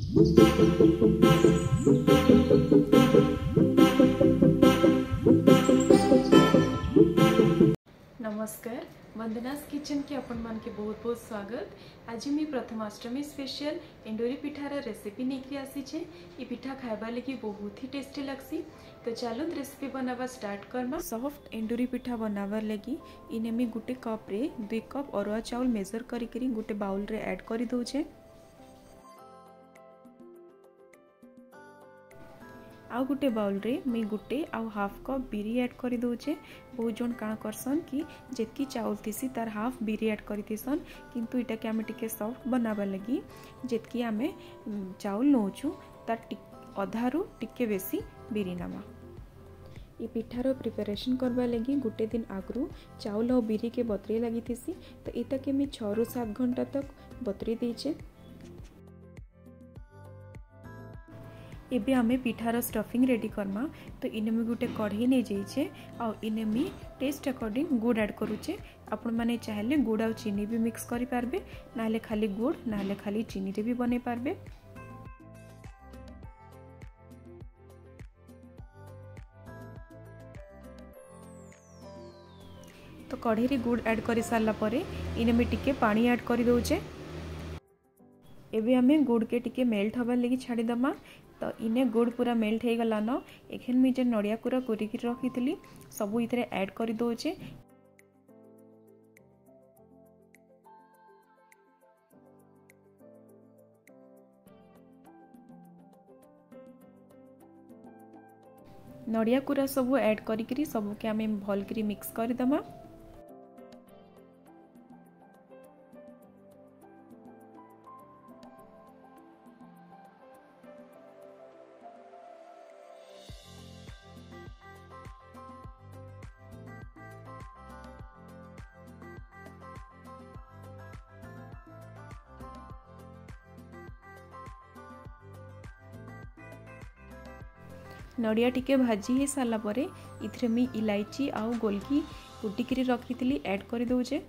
नमस्कार, वंदनास किचन के आपण मान के बहुत बहुत स्वागत। आज मैं प्रथमाष्टमी स्पेशल एंडोरी पिठार रेसिपी लेके आसी छे। ये पिठा खाइबा लगी बहुत ही टेस्टी लगसी। तो चलो रेसिपी बनावा स्टार्ट करमा। सॉफ्ट एंडोरी पिठा बनावर लगी इने में गुटे कप रे 2 कप अरुआ चाउल मेजर करी गुटे बाउल रे ऐड करी दोचे। आउ गुटे बाउल रे मैं गुटे आउ हाफ कप बिरी ऐड करी दोचे। बहुत जन काण करसन कि जेतकी चाउल थीसी तार हाफ बिरी ऐड करी थीसन, किंतु इटा के आमे टिके सॉफ्ट बनाबा लगी जेतकी आमे चाउल नोचू तार अधारू टिके बेसी बिरी नामा। ये पिठार प्रिपरेशन करबा लगी गुटे दिन आगरू चाउल और बिरी के बतरे लगी थीसी। तो इटा के मैं 6 ରୁ 7 घंटा तक बतरे देचे। एबे हमें पिठार स्टफिंग रेडी करमा। तो इने में गुटे कढ़ी नहीं जाइए और इने में टेस्ट अकॉर्डिंग गुड़ ऐड करूचे। आपण माने चाहले गुड़ और चीनी भी मिक्स करि पारबे, नाले खाली गुड़ नाले खाली चीनी रे भी बने पारबे। तो कढ़ी रे गुड़ ऐड करि सारला परे इने में टिके पानी ऐड करि दोचे। एबे हमें गुड़ के टिके मेल्ट हबार लगी छाड़ी दमा। तो इने गुड़ पूरा मेल्ट हो गला न एखन मुझे जे नड़िया कुरा कोरिकी रखी सबू इथरे ऐड कर दोचे। नड़िया कुरा सबू ऐड करी सबू के आमे भल करी मिक्स कर दमा। नड़िया टिके भाजी हो सारा परे इथरे मी इलायची आउ गोलकी कुटिकी रखी ऐड कर दोचे।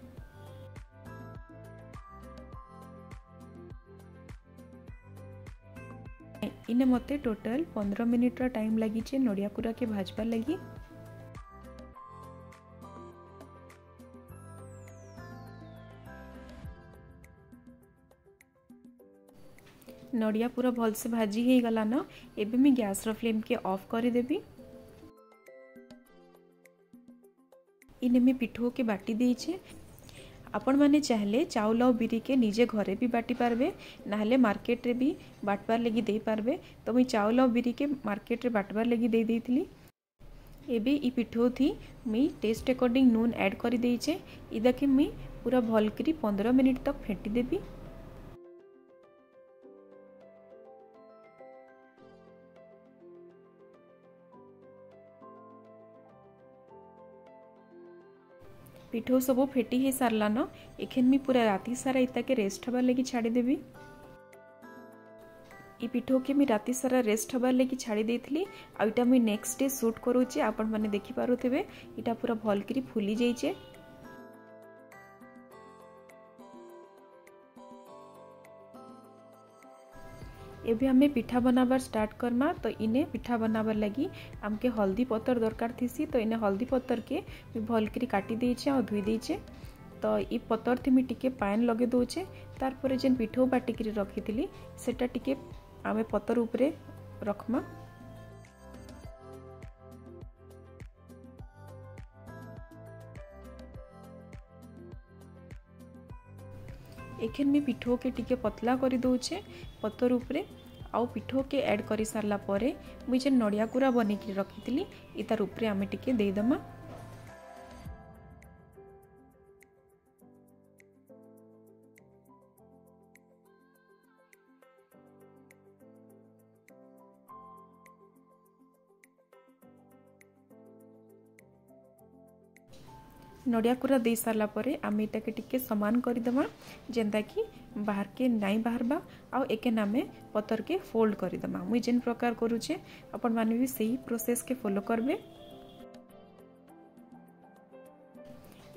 इने मते टोटल 15 मिनिट टाइम लगी नड़िया कुरा के भाजबार लगी। नड़िया पूरा भल से भाजी हो गला न एबे मैं गैस रो फ्लेम के ऑफ कर देबी। इने में पिठो के बाटी देइछे। आपण माने चाहले चाउल और बिरी के निजे घरे भी बाटी पारबे, नाले मार्केट रे भी बाटबार लगी दे पारबे। तो मैं चाउल और बिरी के मार्केट रे बाटबार लगी दे देइतली। एबे ई पिठो थी मैं टेस्ट अकॉर्डिंग नून ऐड कर देइछे। इदा के मैं पूरा भल करी 15 मिनिट तक फेंटी देबी। पिठो सबू फेटी हो सारला न एखन मी पूरा राती सारा इता के रेस्ट हबार लगी छाड़ी देबी। ई पिठो के मी राती सारा रेस्ट हबार लगी छाड़ी देइथली। आ इटा मी नेक्स्ट डे शूट करूचे। आपण माने देखि पारुथिबे इटा पूरा भल करी फुली जाइछे। एबे हमें पिठा बनाबार स्टार्ट करमा। तो इने पिठा बनाबार लगी आमके हल्दी पत्तर दरकार थीसी। तो इने हल्दी पत्तर के भल करी काटी देइछे और धुई देइछे। तो ई पत्तर थी मी टिके पान लगे दोचे। तार परे जेन पिठो बाटिकी रखी सेटा टिके आमे पत्तर उपरे रखमा। एखन में पिठो के टिके पतला करी दोचे पत्तर उपरे। आउ पिठो के ऐड करी सारला परे मुझे नड़िया कुरा बनेकी रखी इतार उपरे आमे टिके दे दमा। नड़िया कुरा दे सारला परे आमे इटा के टिके समान कर देमा जेंता कि बाहर के नाई बाहरबा। आउ एके नामे पत्तर के फोल्ड कर देमा। मुई जेन प्रकार करूचे अपन माने भी सही प्रोसेस के फॉलो करबे।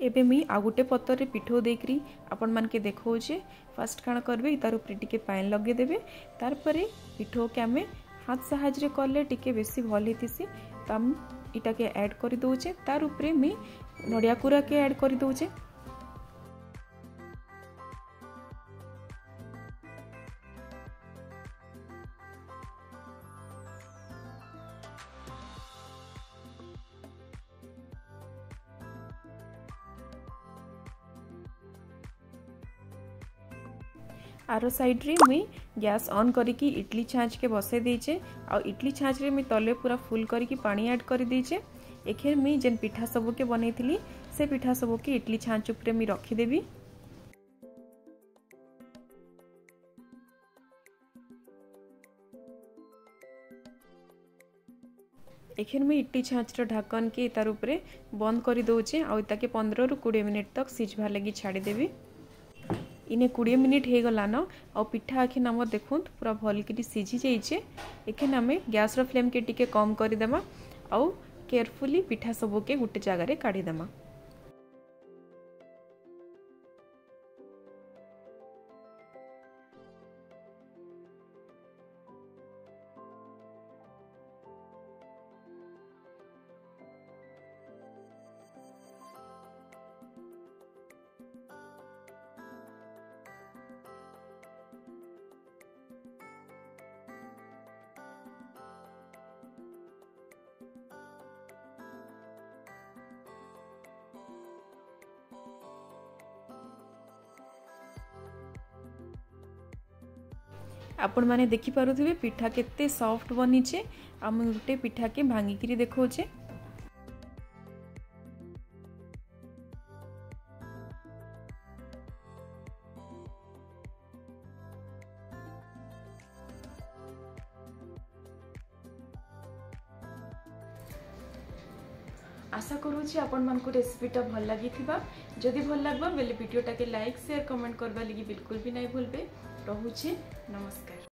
एबे मी आ गोटे पतर रे पिठो देकरी आपण मान के देखौचे। फर्स्ट काण करबे तार ऊपर टिके पानी लगे देबे, तार परे पिठो के आमे हाथ साहाय्य रे करले टिके बेसी भल हेतिसी। तो हम इटा के ऐड कर दउचे, तार ऊपर मी नडिया कुरा के ऐड कर दउचे। आरो साइड रे मुई गैस ऑन करिकी इडली छाँच के बसे देचे। आ इडली छाँच रे मुई तले पूरा फुल करिकी पानी ऐड कर देचे। एखे मुई जेन पिठा सबो के बनैथिली से पिठा सबो के इडली छाँच ऊपर मुई रखी देबी। एखे मुई इडली छाँच रो ढाकन के तार ऊपर बंद कर दउचे। आ ताके 15 रु 20 मिनिट तक सिझबार लगी छाड़ी देबी। इने 20 मिनिट हो गलान आ पिठा एखन आम देखुन पूरा भल कि सिझी जाइए। एखन आम गैस रो फ्लेम के टिके कम करदेमा आउ केयरफुली पिठा सबो के गोटे जगार रे काढ़ीदेमा। आपण माने देखि पारुथिबे पिठा केते सॉफ्ट बनीचे। हम गोटे पिठा के भांगिकी देखौचे। आशा करूची आपण मानकु रेसिपीटा भल लगी थिबा। जदि भल लागबा बेले वीडियोटा के लाइक शेयर कमेंट करबा लगी बिल्कुल भी नहीं भूलबे। रहुचे नमस्कार।